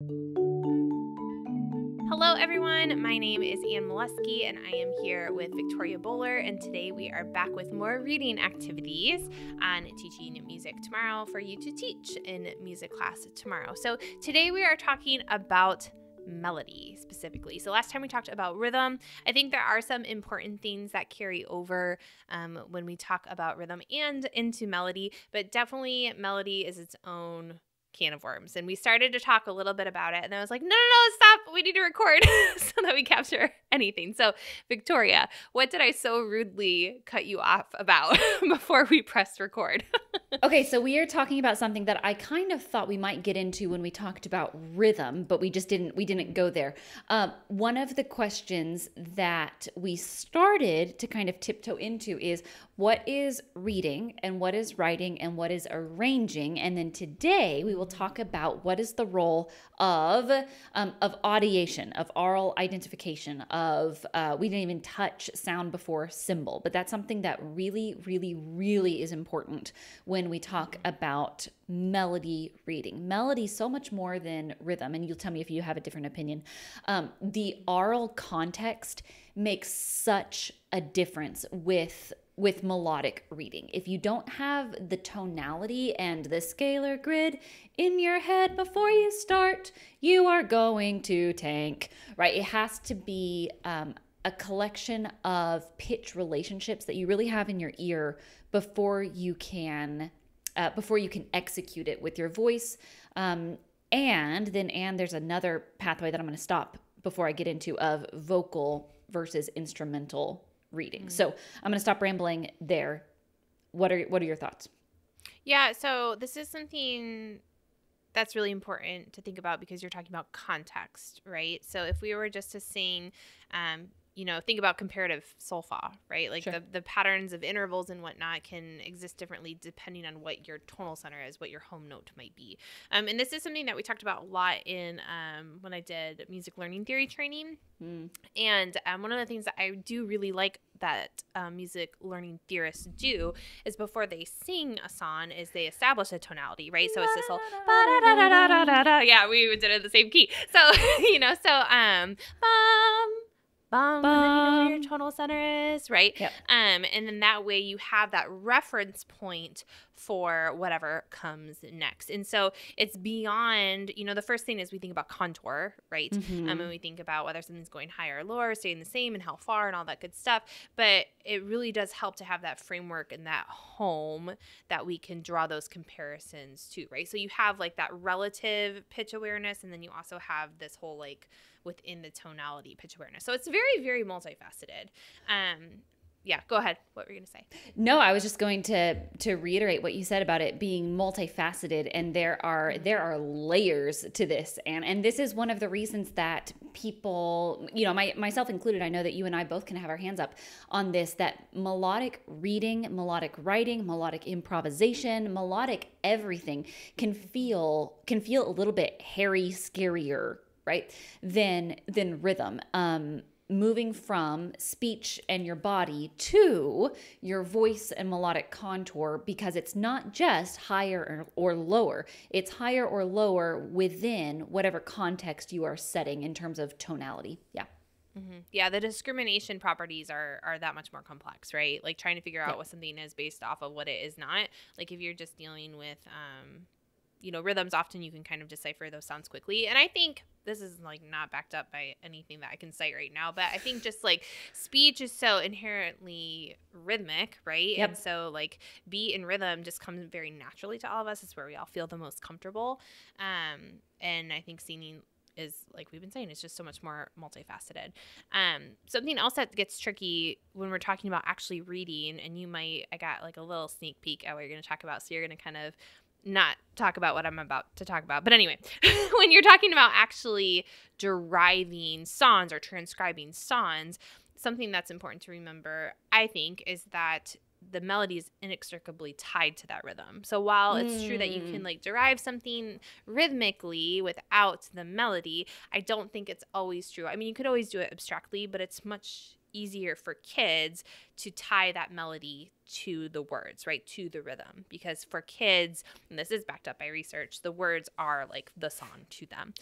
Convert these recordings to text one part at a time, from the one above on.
Hello, everyone. My name is Ann Molesky, and I am here with Victoria Bowler. And today we are back with more reading activities on Teaching Music Tomorrow for you to teach in music class tomorrow. So today we are talking about melody specifically. So last time we talked about rhythm. I think there are some important things that carry over when we talk about rhythm and into melody, but definitely melody is its own can of worms. And we started to talk a little bit about it, and I was like, no, stop. We need to record so that we capture anything. So Victoria, what did I so rudely cut you off about before we pressed record? Okay, so we are talking about something that I kind of thought we might get into when we talked about rhythm, but we didn't go there. One of the questions that we started to kind of tiptoe into is what is reading and what is writing and what is arranging, and then today we will talk about what is the role of audiation, of oral identification, of we didn't even touch sound before symbol, but that's something that really, really, really is important when we talk about melody reading. Melody so much more than rhythm, and you'll tell me if you have a different opinion. The oral context makes such a difference with melodic reading. If you don't have the tonality and the scalar grid in your head before you start, you are going to tank, right? It has to be a collection of pitch relationships that you really have in your ear before you can execute it with your voice. And there's another pathway that I'm going to stop before I get into of vocal versus instrumental reading. So I'm going to stop rambling there. What are your thoughts? Yeah, so this is something that's really important to think about because you're talking about context, right? So if we were just to sing, think about comparative solfa, right? Like Sure. the patterns of intervals and whatnot can exist differently depending on what your tonal center is, what your home note might be. And this is something that we talked about a lot in when I did music learning theory training. And one of the things that I do really like that music learning theorists do is before they sing a song is they establish a tonality, right? So it's this whole ba-da-da-da-da-da-da. Yeah, we did it in the same key. So, bum, bum, and then you know where your tonal center is, right? Yep. And then that way you have that reference point for whatever comes next. And so it's beyond, the first thing is we think about contour, right? And we think about whether something's going higher or lower, staying the same, and how far and all that good stuff. But it really does help to have that framework and that home that we can draw those comparisons to, right? So you have like that relative pitch awareness, and then you also have this whole like within the tonality pitch awareness. So it's very, very multifaceted. Yeah, go ahead. What were you going to say? No, I was just going to reiterate what you said about it being multifaceted, and there are layers to this, and this is one of the reasons that people, myself included, I know that you and I both can have our hands up on this, that melodic reading, melodic writing, melodic improvisation, melodic everything can feel a little bit hairy, scarier, right, than rhythm. Moving from speech and your body to your voice and melodic contour, because it's not just higher or lower. It's higher or lower within whatever context you are setting in terms of tonality. Yeah. Mm-hmm. Yeah, the discrimination properties are that much more complex, right? Like trying to figure out what something is based off of what it is not. Like if you're just dealing with rhythms, often you can kind of decipher those sounds quickly. And I think this is like not backed up by anything that I can cite right now, but I think just like speech is so inherently rhythmic, right? Yep. And so like beat and rhythm just comes very naturally to all of us. It's where we all feel the most comfortable. And I think singing is, like we've been saying, it's just so much more multifaceted. Something else that gets tricky when we're talking about actually reading, and I got like a little sneak peek at what you're going to talk about. So you're going to kind of not talk about what I'm about to talk about. But anyway, when you're talking about actually deriving songs or transcribing songs, something that's important to remember, I think, is that the melody is inextricably tied to that rhythm. So while it's true that you can like derive something rhythmically without the melody, I don't think it's always true. I mean, you could always do it abstractly, but it's much easier for kids to tie that melody to the words, right? To the rhythm. Because for kids, and this is backed up by research, the words are like the song to them.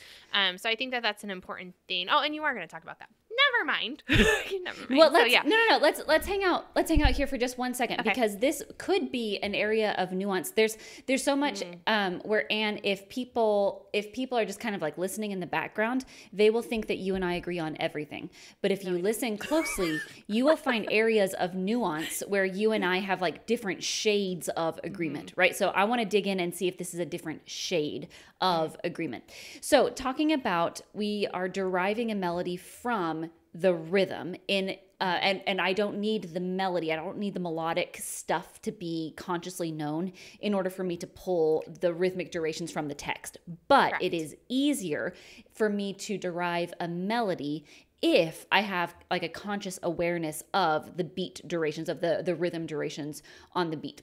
So I think that that's an important thing. Oh, and you are going to talk about that. Never mind. Never mind. Well, So, yeah. no. Let's hang out. Let's hang out here for just one second, Okay. because this could be an area of nuance. There's so much where, Anne, if people are just kind of like listening in the background, they will think that you and I agree on everything. But if you listen closely, you will find areas of nuance where you and I have like different shades of agreement, right? So I want to dig in and see if this is a different shade of agreement. So talking about, we are deriving a melody from the rhythm in and I don't need the melody, I don't need the melodic stuff to be consciously known in order for me to pull the rhythmic durations from the text. But Correct. it is easier for me to derive a melody if I have like a conscious awareness of the beat durations, of the rhythm durations on the beat.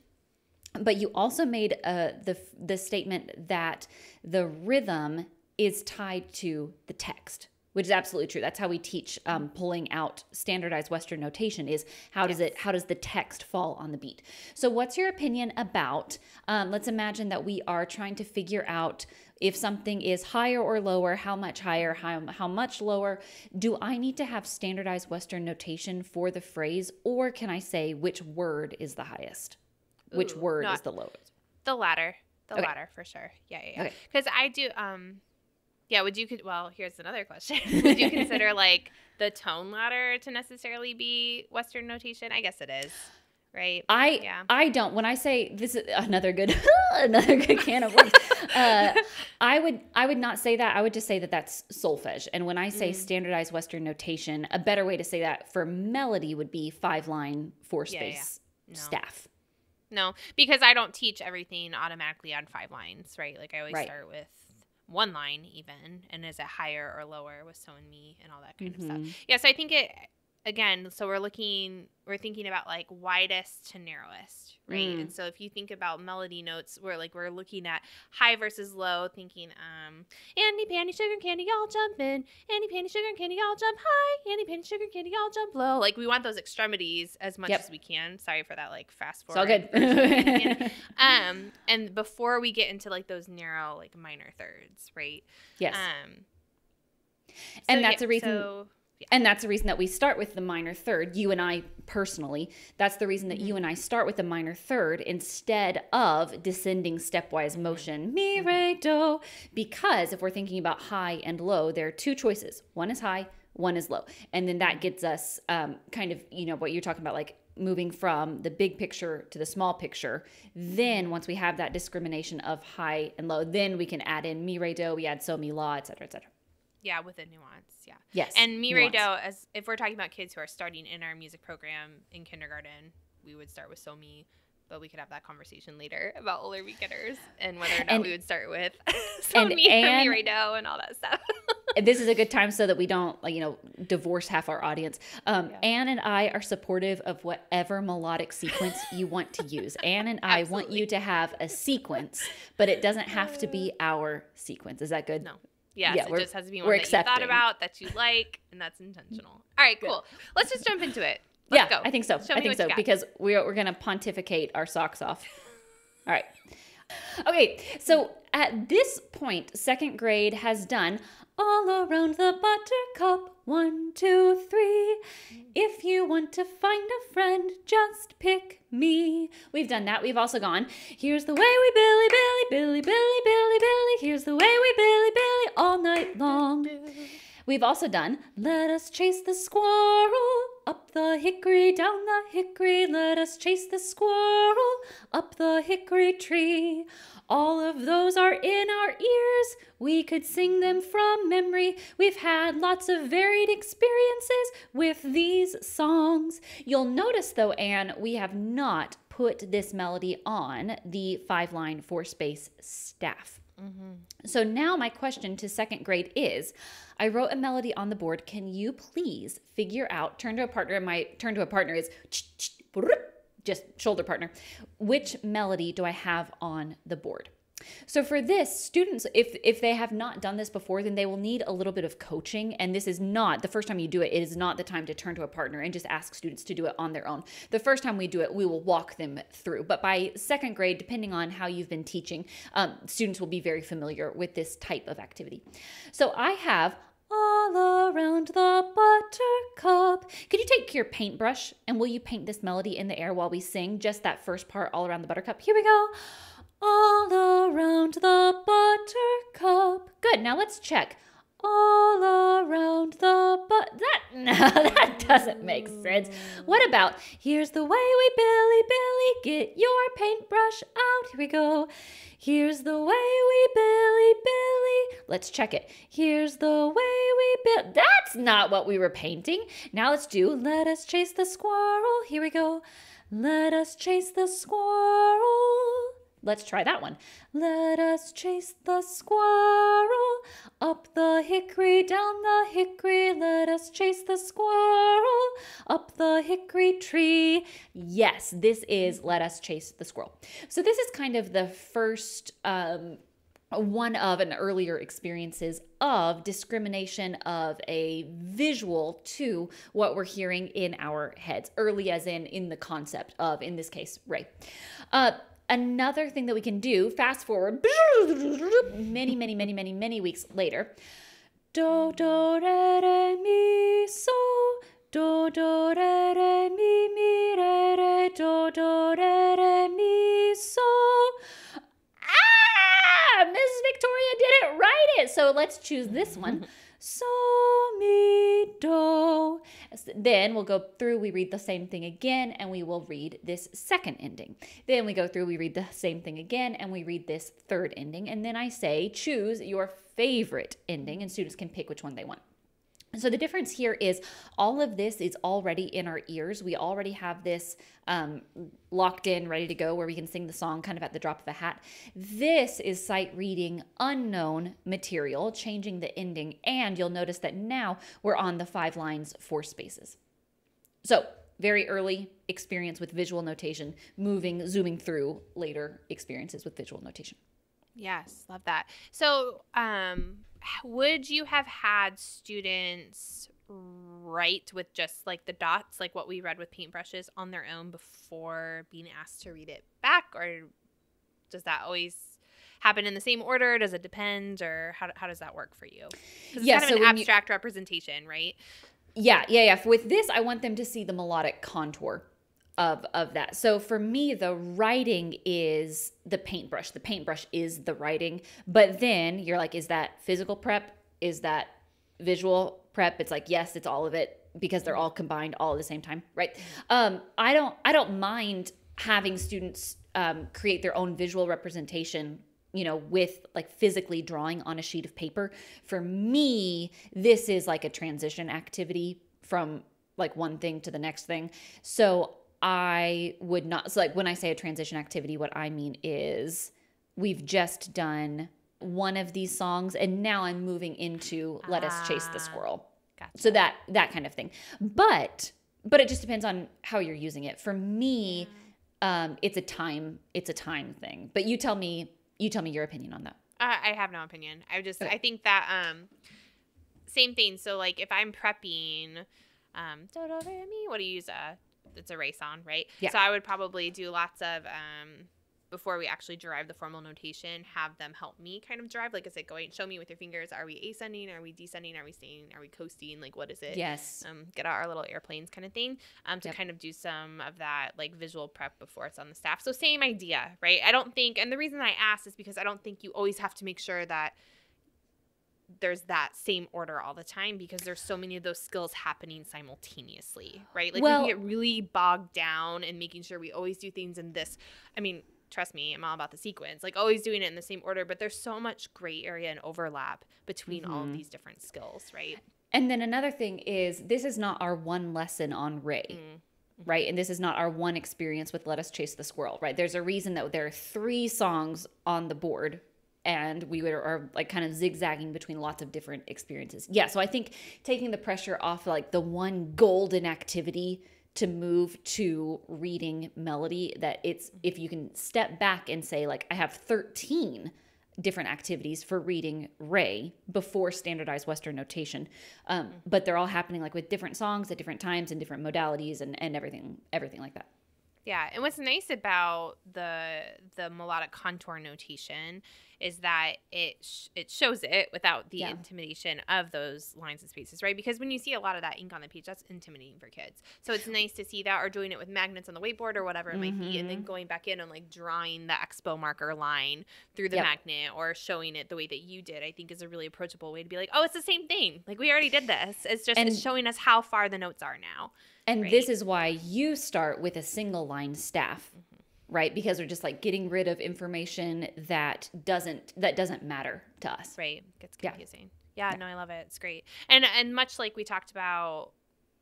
But you also made the statement that the rhythm is tied to the text, which is absolutely true. That's how we teach pulling out standardized Western notation, is how does the text fall on the beat? So what's your opinion about, let's imagine that we are trying to figure out if something is higher or lower, how much higher, how much lower. Do I need to have standardized Western notation for the phrase, or can I say which word is the highest? Which word is the lowest? The latter. The Okay. latter for sure. Yeah. Okay. Because I do, well, here's another question. Would you consider like the tone ladder to necessarily be Western notation? I guess it is, right? I don't. When I say, this is another good can of worms. I would not say that. I would just say that that's solfege. And when I say standardized Western notation, a better way to say that for melody would be 5-line 4-space staff. No, because I don't teach everything automatically on 5 lines, right? Like I always start with 1 line even, and is it higher or lower with so and me and all that kind of stuff. Yeah, so I think so we're thinking about like widest to narrowest, right? And so if you think about melody notes, we're looking at high versus low, thinking Andy panty sugar and candy all jump in, Andy panty sugar and candy all jump high, Andy panty sugar and candy all jump low. Like we want those extremities as much as we can. Sorry for that like fast forward. It's all good. And before we get into like those narrow like minor thirds, right? Yes. And that's the reason. So, And that's the reason that we start with the minor third, you and I personally. That's the reason that you and I start with the minor third instead of descending stepwise motion, mi, re, do. Because if we're thinking about high and low, there are 2 choices. One is high, one is low. And then that gets us kind of, what you're talking about, like moving from the big picture to the small picture. Then once we have that discrimination of high and low, then we can add in mi, re, do, we add so, mi, la, et cetera, et cetera. Yeah, with a nuance. Yeah. Yes. And mi, re, do, as if we're talking about kids who are starting in our music program in kindergarten, we would start with so, mi, but we could have that conversation later about older beginners and whether or not we would start with so, mi, or mi, re, do, and all that stuff. This is a good time so that we don't, divorce half our audience. Anne and I are supportive of whatever melodic sequence you want to use. Anne and I want you to have a sequence, but it doesn't have to be our sequence. Is that good? No. Yes, yeah, it just has to be one that you thought about, that you like, and that's intentional. All right, cool. Let's just jump into it. Let's go. I think so. Because we're going to pontificate our socks off. All right. Okay, so at this point, 2nd grade has done all around the buttercup. 1, 2, 3. If you want to find a friend, just pick me. We've done that. We've also gone, here's the way we Billy, Billy, Billy, Billy, Billy, Billy. Here's the way we Billy, Billy, all night long. We've also done, let us chase the squirrel up the hickory, down the hickory. Let us chase the squirrel up the hickory tree. All of those are in our ears. We could sing them from memory. We've had lots of varied experiences with these songs. You'll notice though, Anne, we have not put this melody on the 5-line 4-space staff. So now my question to 2nd grade is, I wrote a melody on the board. Can you please figure out, turn to a partner, my turn to a partner is just shoulder partner. Which melody do I have on the board? So for this, students, if they have not done this before, then they will need a little bit of coaching. And this is not, the first time you do it, it is not the time to turn to a partner and just ask students to do it on their own. The first time we do it, we will walk them through. But by second grade, depending on how you've been teaching, students will be very familiar with this type of activity. So I have all around the buttercup. Could you take your paintbrush and will you paint this melody in the air while we sing just that first part, all around the buttercup? Here we go. All around the buttercup. Good. Now let's check. All around the that doesn't make sense. What about, here's the way we Billy, get your paintbrush out. Here we go. Here's the way we Billy. Let's check it. Here's the way we That's not what we were painting. Now let's do, let us chase the squirrel. Here we go. Let us chase the squirrel. Let's try that one. Let us chase the squirrel up the hickory, down the hickory. Let us chase the squirrel up the hickory tree. Yes, this is Let Us Chase the Squirrel. So this is kind of the first one of an earlier experiences of discrimination of a visual to what we're hearing in our heads. Early as in the concept of, in this case, Ray. Another thing that we can do, fast forward many weeks later. Do, do, re, re, mi, so. Do, do, re, re, mi, re, re. Do, do, re, mi, so. Mrs. Victoria didn't write it. So let's choose this one. So, mi, do. Then we'll go through, we read the same thing again, and we will read this second ending. Then we go through, we read the same thing again, and we read this third ending. And then I say, choose your favorite ending, and students can pick which one they want. So the difference here is all of this is already in our ears. We already have this locked in, ready to go, where we can sing the song kind of at the drop of a hat. This is sight reading unknown material, changing the ending, and you'll notice that now we're on the 5 lines, 4 spaces. So very early experience with visual notation, zooming through later experiences with visual notation. Yes, love that. So, would you have had students write with just like the dots, like what we read with paintbrushes, on their own before being asked to read it back? Or does that always happen in the same order? Does it depend? Or how does that work for you? Because it's kind of an abstract representation, right? Yeah. With this, I want them to see the melodic contour of that. So for me, the writing is the paintbrush. The paintbrush is the writing. But then you're like, is that physical prep? Is that visual prep? It's like, yes, it's all of it, because they're all combined all at the same time, right? I don't mind having students create their own visual representation, with like physically drawing on a sheet of paper. For me, this is like a transition activity from like one thing to the next thing. So I would not, so like when I say a transition activity, what I mean is we've just done one of these songs and now I'm moving into Let Us Chase the Squirrel. Gotcha. So that kind of thing. But it just depends on how you're using it. For me, it's a time thing. But you tell me your opinion on that. I have no opinion. I think that same thing. So like if I'm prepping, what do you use? It's a race on, right? Yeah. So I would probably do lots of, before we actually derive the formal notation, have them help me kind of derive. Like, is it going, show me with your fingers, are we ascending, are we descending, are we staying, are we coasting? Like, what is it? Yes. Get out our little airplanes kind of thing, to kind of do some of that, like, visual prep before it's on the staff. So same idea, right? I don't think, and the reason I asked is because I don't think you always have to make sure that there's that same order all the time, because there's so many of those skills happening simultaneously, right? Like, we can get really bogged down in making sure we always do things in this. I mean, trust me, I'm all about the sequence, like always doing it in the same order, but there's so much gray area and overlap between all of these different skills, right? And then another thing is, this is not our one lesson on Ray. Right? And this is not our one experience with Let Us Chase the Squirrel, right? There's a reason that there are 3 songs on the board, and we are like kind of zigzagging between lots of different experiences. Yeah, so I think taking the pressure off like the one golden activity to move to reading melody, that it's, if you can step back and say, like, I have 13 different activities for reading Ray before standardized Western notation. But they're all happening like with different songs at different times and different modalities and everything like that. Yeah, and what's nice about the melodic contour notation is that it shows it without the intimidation of those lines and spaces, right? Because when you see a lot of that ink on the page, that's intimidating for kids. So it's nice to see that, or doing it with magnets on the whiteboard or whatever it might be, and then going back in and like drawing the expo marker line through the magnet, or showing it the way that you did, I think is a really approachable way to be like, oh, it's the same thing. Like, we already did this. It's just it's showing us how far the notes are now. And this is why you start with a single line staff, right? Because we're just like getting rid of information that doesn't matter to us. Right. Gets confusing. Yeah, no, I love it. It's great. And much like we talked about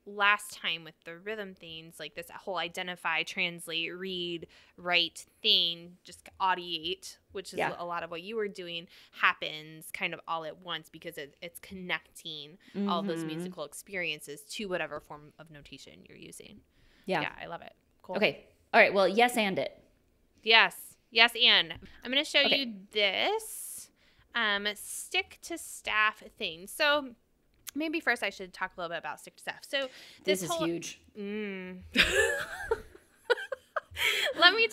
last time with the rhythm things, like this whole identify, translate, read, write thing, just audiate, which is a lot of what you were doing, happens kind of all at once, because it's connecting all those musical experiences to whatever form of notation you're using. Yeah, I love it. Cool. Okay. All right. Well, yes, and it. Yes, and I'm going to show you this stick to staff thing. So maybe first I should talk a little bit about stick to staff. So this is huge. Let me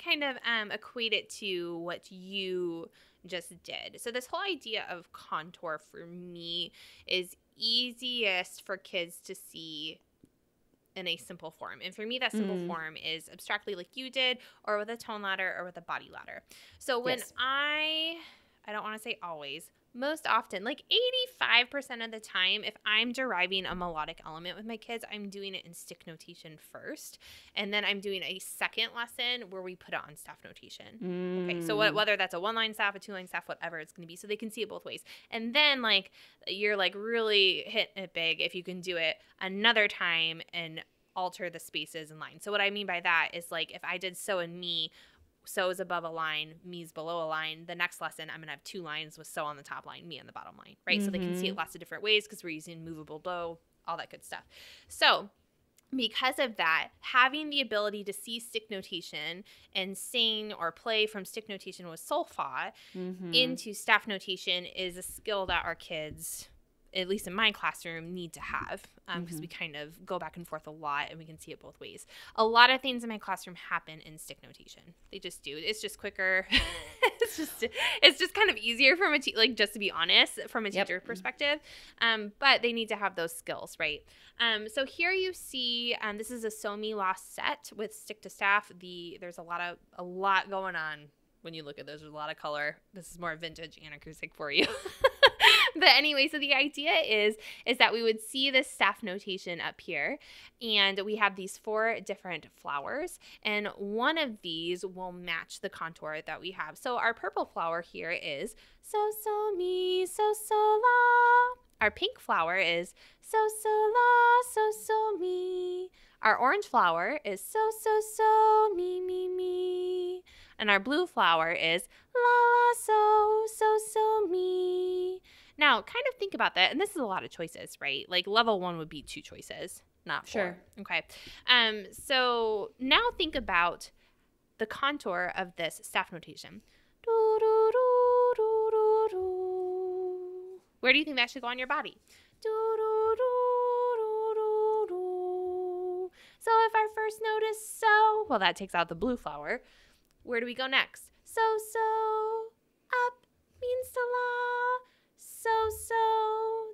kind of equate it to what you just did. So this whole idea of contour for me is easiest for kids to see in a simple form. And for me, that simple form is abstractly like you did, or with a tone ladder, or with a body ladder. So when I don't want to say always, most often, like 85% of the time, if I'm deriving a melodic element with my kids, I'm doing it in stick notation first. And then I'm doing a second lesson where we put it on staff notation. Okay, so whether that's a 1-line staff, a 2-line staff, whatever it's going to be, so they can see it both ways. And then like you're like really hitting it big if you can do it another time and alter the spaces and lines. So what I mean by that is, like, if I did so and me, so is above a line, me is below a line, the next lesson I'm going to have 2 lines with so on the top line, me on the bottom line, right? So they can see it lots of different ways because we're using movable bow, all that good stuff. So because of that, having the ability to see stick notation and sing or play from stick notation with solfa into staff notation is a skill that our kids, at least in my classroom, need to have, because we kind of go back and forth a lot and we can see it both ways. A lot of things in my classroom happen in stick notation. They just do. It's just quicker. it's just kind of easier from just to be honest, from a teacher perspective. But they need to have those skills, right? So here you see, this is a So Mi La set with stick to staff. There's a lot going on when you look at this. There's a lot of color. This is more vintage and acoustic for you. But anyway, so the idea is that we would see this staff notation up here, and we have these 4 different flowers, and one of these will match the contour that we have. So our purple flower here is so, so, mi, so, so, la. Our pink flower is so, so, la, so, so, mi. Our orange flower is so, so, so, mi, mi, mi. And our blue flower is la, la, so, so, so, mi. Now, kind of think about that, and this is a lot of choices, right? Like level 1 would be 2 choices, not 4. Sure. Okay. So now think about the contour of this staff notation. Do, do, do, do, do, do. Where do you think that should go on your body? Do, do, do, do, do, do. So if our first note is so, well, that takes out the blue flower. Where do we go next? So, so, up means to la. So,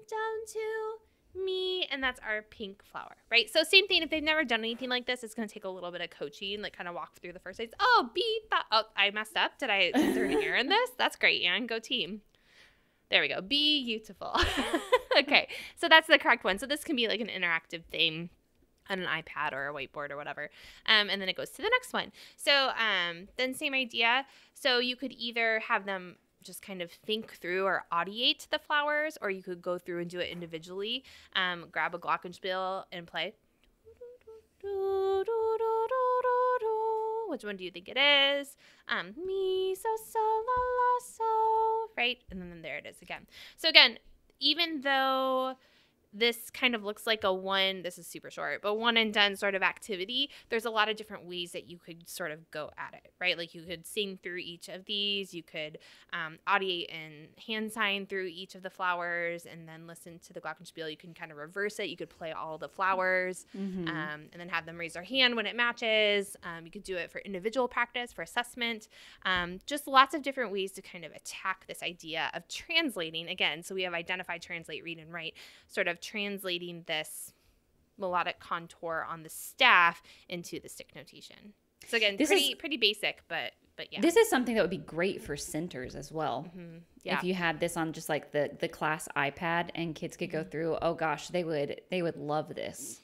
down to me, and that's our pink flower, right? So same thing, if they've never done anything like this, it's going to take a little bit of coaching, like kind of walk through the first days. Oh, I messed up. Is there an error in this? That's great, Anne. Go team. There we go. Beautiful. Okay, so that's the correct one. So this can be like an interactive thing on an iPad or a whiteboard or whatever. And then it goes to the next one. So then same idea. So you could either have them just kind of think through or audiate the flowers, or you could go through and do it individually. Grab a glockenspiel and play. Which one do you think it is? Mi, so, so, la, la, so, right? And then there it is again. So again, even though this kind of looks like this is super short, but one and done sort of activity. There's a lot of different ways that you could sort of go at it, right? Like you could sing through each of these. You could audiate and hand sign through each of the flowers and then listen to the glockenspiel. You can kind of reverse it. You could play all the flowers and then have them raise their hand when it matches. You could do it for individual practice, for assessment. Just lots of different ways to kind of attack this idea of translating. Again, so we have identify, translate, read, and write, sort of translating this melodic contour on the staff into the stick notation. So again, pretty basic, but yeah. This is something that would be great for centers as well. Yeah. If you had this on just like the class iPad and kids could go through, oh gosh, they would love this.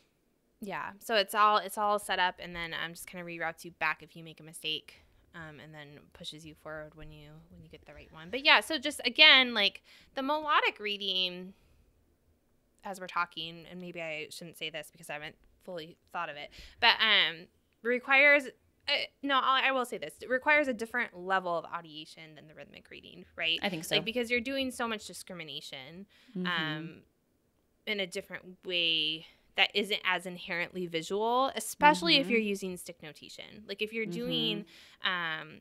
Yeah. So it's all set up, and then just kind of reroutes you back if you make a mistake. And then pushes you forward when you get the right one. But yeah, so just again, like the melodic reading, as we're talking, and maybe I shouldn't say this because I haven't fully thought of it, but requires I will say this. It requires a different level of audiation than the rhythmic reading, right? I think so. Like, because you're doing so much discrimination in a different way that isn't as inherently visual, especially if you're using stick notation. Like if you're doing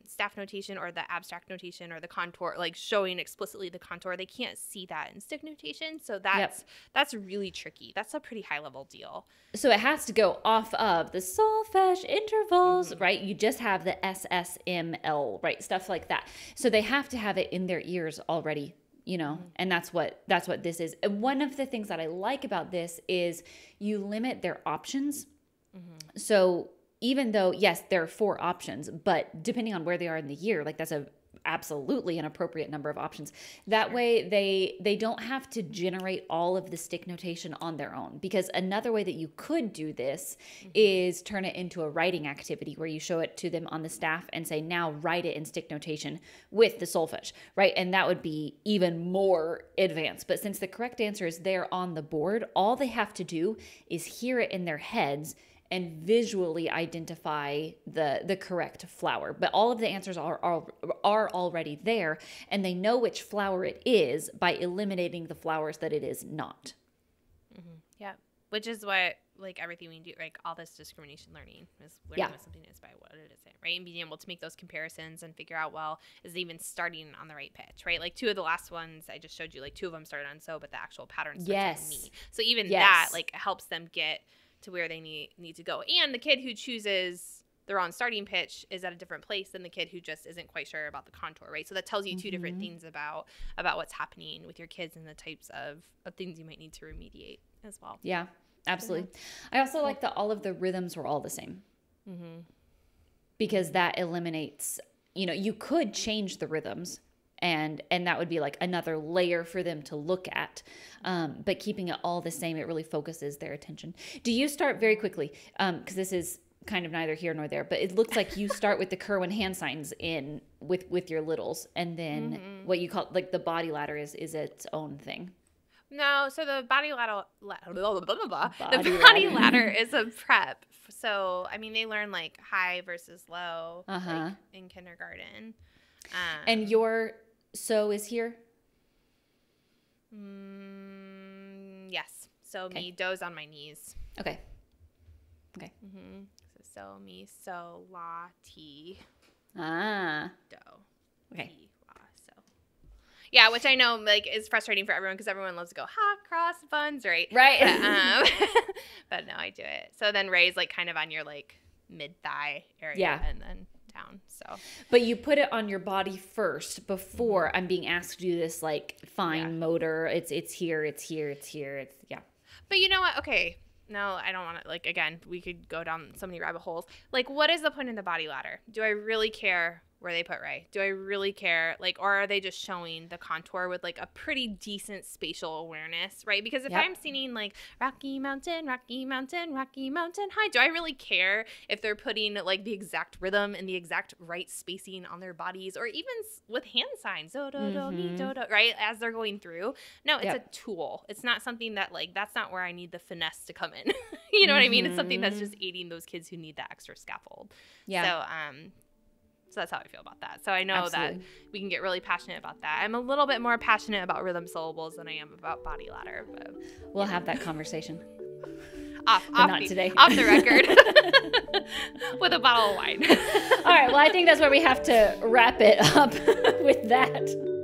staff notation or the abstract notation or the contour, like showing explicitly the contour, they can't see that in stick notation. So that's really tricky. That's a pretty high level deal. So it has to go off of the solfege intervals, right? You just have the SSML, right? Stuff like that. So they have to have it in their ears already. And that's what this is. And one of the things that I like about this is you limit their options. So even though, yes, there are 4 options, but depending on where they are in the year, like that's absolutely an appropriate number of options. That way they don't have to generate all of the stick notation on their own, because another way that you could do this is turn it into a writing activity where you show it to them on the staff and say, now write it in stick notation with the solfege, right? And that would be even more advanced. But since the correct answer is there on the board, all they have to do is hear it in their heads and visually identify the correct flower. But all of the answers are already there, and they know which flower it is by eliminating the flowers that it is not. Yeah, which is what, like, everything we do, like, all this discrimination learning is learning what something is by what it isn't, right? And being able to make those comparisons and figure out, well, is it even starting on the right pitch, right? Like, 2 of the last ones I just showed you, like, 2 of them started on so, but the actual pattern starts on me. So even that, like, helps them get to where they need to go. And the kid who chooses their own starting pitch is at a different place than the kid who just isn't quite sure about the contour, right? So that tells you 2 different things about what's happening with your kids and the types of things you might need to remediate as well. Yeah, absolutely. I also like that all of the rhythms were all the same. Because that eliminates, you could change the rhythms, and that would be like another layer for them to look at. But keeping it all the same, it really focuses their attention. Do you start very quickly? Because this is kind of neither here nor there, but it looks like you start with the Kerwin hand signs in with your littles, and then what you call like the body ladder is its own thing. No, so the body ladder is a prep. So I mean, they learn like high versus low like, in kindergarten. And your so is here? Yes. So me, do's on my knees. Okay. So me, so, la, ti, do. Okay. Ti, la, so. Yeah, which I know like is frustrating for everyone because everyone loves to go hot cross buns, right? Right. But no, I do it. So then Ray's like kind of on your like mid thigh area, and then down. So, but you put it on your body first before I'm being asked to do this like fine motor. It's here. It's But you know what? Okay. No, I don't want to, like, again, we could go down so many rabbit holes. Like, what is the point of the body ladder? Do I really care where they put Ray? Do I really care, like, or are they just showing the contour with, like, a pretty decent spatial awareness, right? Because if I'm singing, like, Rocky Mountain, Rocky Mountain, Rocky Mountain High, do I really care if they're putting, like, the exact rhythm and the exact right spacing on their bodies, or even with hand signs, do, do, do, mi, do, do, right, as they're going through? No, it's a tool. It's not something that, like, that's not where I need the finesse to come in. You know what I mean? It's something that's just aiding those kids who need that extra scaffold. Yeah. So, So that's how I feel about that. So I know Absolutely. that we can get really passionate about that. I'm a little bit more passionate about rhythm syllables than I am about body ladder. But We'll have that conversation. Not today. Off the record. With a bottle of wine. All right. Well, I think that's where we have to wrap it up with that.